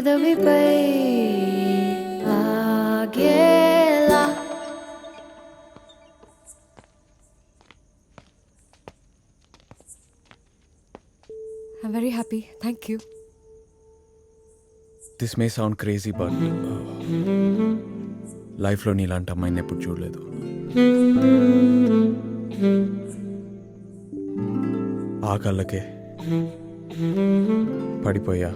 పెదవిపై ఆగేలా I'm very happy. Thank you. This may sound crazy but లైఫ్లో నీలాంటి అమ్మాయిని ఎప్పుడు చూడలేదు. ఆ కళ్ళకే పడిపోయా.